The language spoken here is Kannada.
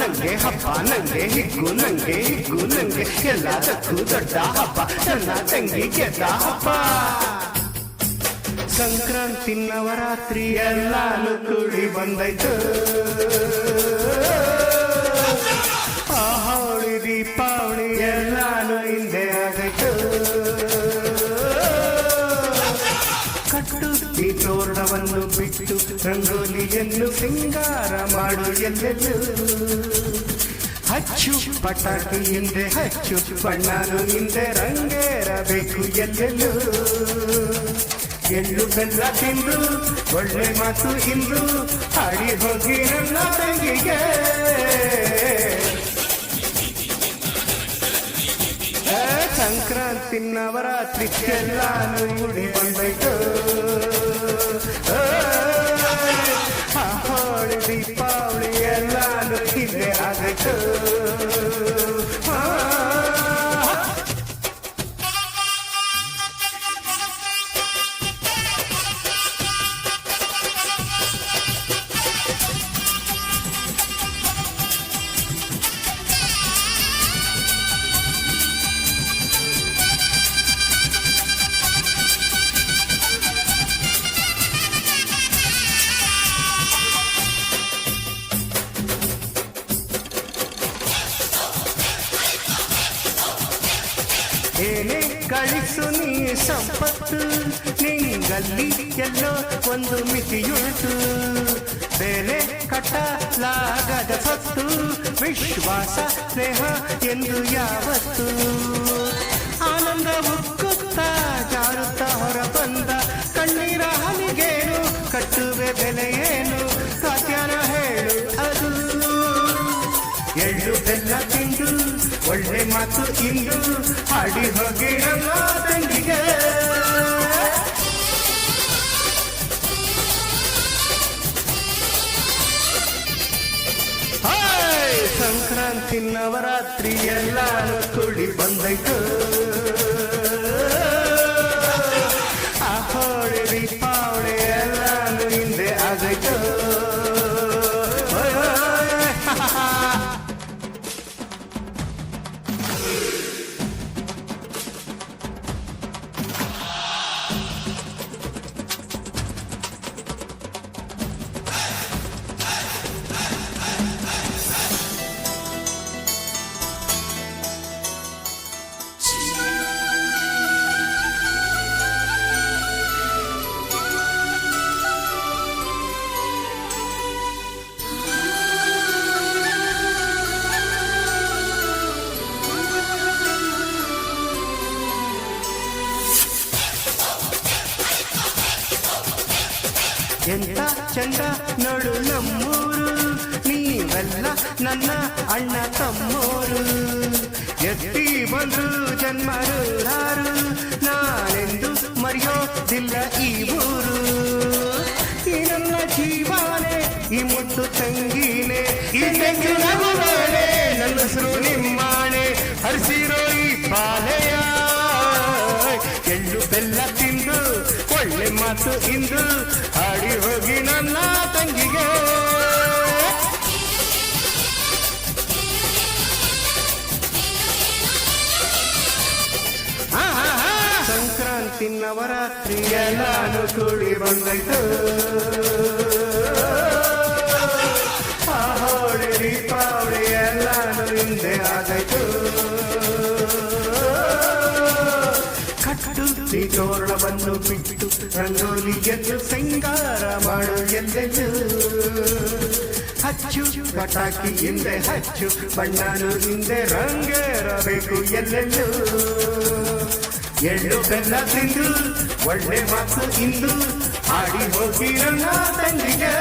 ನಂಗೆ ಹಬ್ಬ ನಂಗೆ ಹಿಗ್ಗು ನಂಗೆ ಹಿಗ್ಗು ನಂಗೆ ಎಲ್ಲದಕ್ಕೂ ದೊಡ್ಡ ಹಬ್ಬ ನನ್ನ ತಂಗಿ ಗೆದ್ದ ಹಬ್ಬ. ಸಂಕ್ರಾಂತಿ ನವರಾತ್ರಿ ಎಲ್ಲಾನು ಕೂಡಿ ಬಂದೈತು, ಆ ಹೋಳಿ ದೀಪಾವಳಿ ಎಲ್ಲಾನು ಹಿಂದೆ ಆಗೈತು. ಕಟ್ಟು ಈ ತೋರಣವನ್ನು ಬಿಟ್ಟು ರಂಗೋಲಿಯನ್ನು ಸಿಂಗಾರ ಮಾಡು ಎಲ್ಲೆಲ್ಲೂ. ಹಚ್ಚು ಪಟಾಕಿ ಹಿಂದೆ ಹಚ್ಚು ಬಣ್ಣನು ಹಿಂದೆ ರಂಗೇರಬೇಕು ಎಲ್ಲೆಲ್ಲೂ. ಎಳ್ಳು ಬೆಲ್ಲ ತಿಂದು ಒಳ್ಳೆ ಮಾತು ಇಂದು ಹಾಡಿ ಹೋಗಿ ನನ್ನ ತಂಗಿಗೆ. ಸಂಕ್ರಾಂತಿ ನವರಾತ್ರಿ ಎಲ್ಲಾನು ಮುಡಿ ಬಂದೈತು, ಹೋಳಿ ದೀಪಾವಳಿ ಎಲ್ಲಾನು ಹಿಂದೆ ಆಗೈತು. ಏನೇ ಕಳಿಸು ನೀ ಸಂಪತ್ತು, ನಿಂಗಲ್ಲಿ ಎಲ್ಲೋ ಒಂದು ಮಿತಿಯುಂಟು. ಬೆಲೆ ಕಟ್ಟಲಾಗದ ಸತ್ತು, ವಿಶ್ವಾಸ ಸ್ನೇಹ ಎಂದು ಯಾವತ್ತು. ಆನಂದ ಉಕ್ಕುತ್ತಾ ಜಾರುತ್ತಾ ಹೊರ ಬಂದ ಕಣ್ಣೀರ ಹನಿಗೇನು, ಕಟ್ಟುವೆ ಬೆಲೆ ಏನು ಸತ್ಯನ ಹೇಳು ಅದು. ಎಳ್ಳು ಬೆಲ್ಲ ತಿಂದು ಒಳ್ಳೆ ಮಾತು ಇಂದು ಹಾಡಿ ಹೋಗಿ ನಮ್ಮ ತಂಗಿಗೆ. ಸಂಕ್ರಾಂತಿ ನವರಾತ್ರಿ ಎಲ್ಲಾನು ಕೂಡಿ ಬಂದೈತು, ಆ ಹೋಳಿ ದೀಪಾವಳಿ ಎಲ್ಲಾನು ಹಿಂದೆ ಆಗೈತು. ಎಂತ ಚಂದ ನೋಡು ನಮ್ಮೂರು, ನೀವೆಲ್ಲ ನನ್ನ ಅಣ್ಣ ತಮ್ಮೋರು. ಎತ್ತಿ ಬಂದ್ರು ಜನ್ಮರುಳಾರು, ನಾನೆಂದು ಮರೆಯೋದಿಲ್ಲ ಈ ಊರು. ಈ ನನ್ನ ಜೀವಾನೆ ಈ ಮುಟ್ಟು ತಂಗೀನೆ, ಈ ತೆಂಗು ನಗುವಾನೆ ನನ್ನ ಹೆಸರು ನಿಮ್ಮಾಣೆ. ಹರಿಸಿರೋ ಈ ಬಾಲೆಯ ಎಳ್ಳು ಬೆಲ್ಲ ತಿಂದು ಒಳ್ಳೆ ಮಾತು ಇಂದು ಹಾಡಿ ಹೋಗಿ ನನ್ನ ತಂಗಿಗೆ. ಸಂಕ್ರಾಂತಿ ನವರಾತ್ರಿ ಎಲ್ಲಾನು ಕೂಡಿ ಬಂದೈತು, ಆ ಹೋಳಿ ದೀಪಾವಳಿ ಎಲ್ಲಾನು ಹಿಂದೆ ಆಗೈತು. ಕಟ್ಟು ಈ ತೋರಣವನ್ನು ಬಿಟ್ಟು ರಂಗೋಲಿಯನ್ನು ಸಿಂಗಾರ ಮಾಡು ಎಲ್ಲೆಲ್ಲೂ. ಹಚ್ಚು ಪಟಾಕಿ ಹಿಂದೆ ಹಚ್ಚು ಬಣ್ಣನು ಹಿಂದೆ ರಂಗೇರಬೇಕು ಎಲ್ಲೆಲ್ಲೂ. ಎಳ್ಳು ಬೆಲ್ಲ ತಿಂದು ಒಳ್ಳೆ ಮಾತು ಇಂದು ಹಾಡಿ ಹೋಗಿ ನನ್ನ ತಂಗಿಗೆ.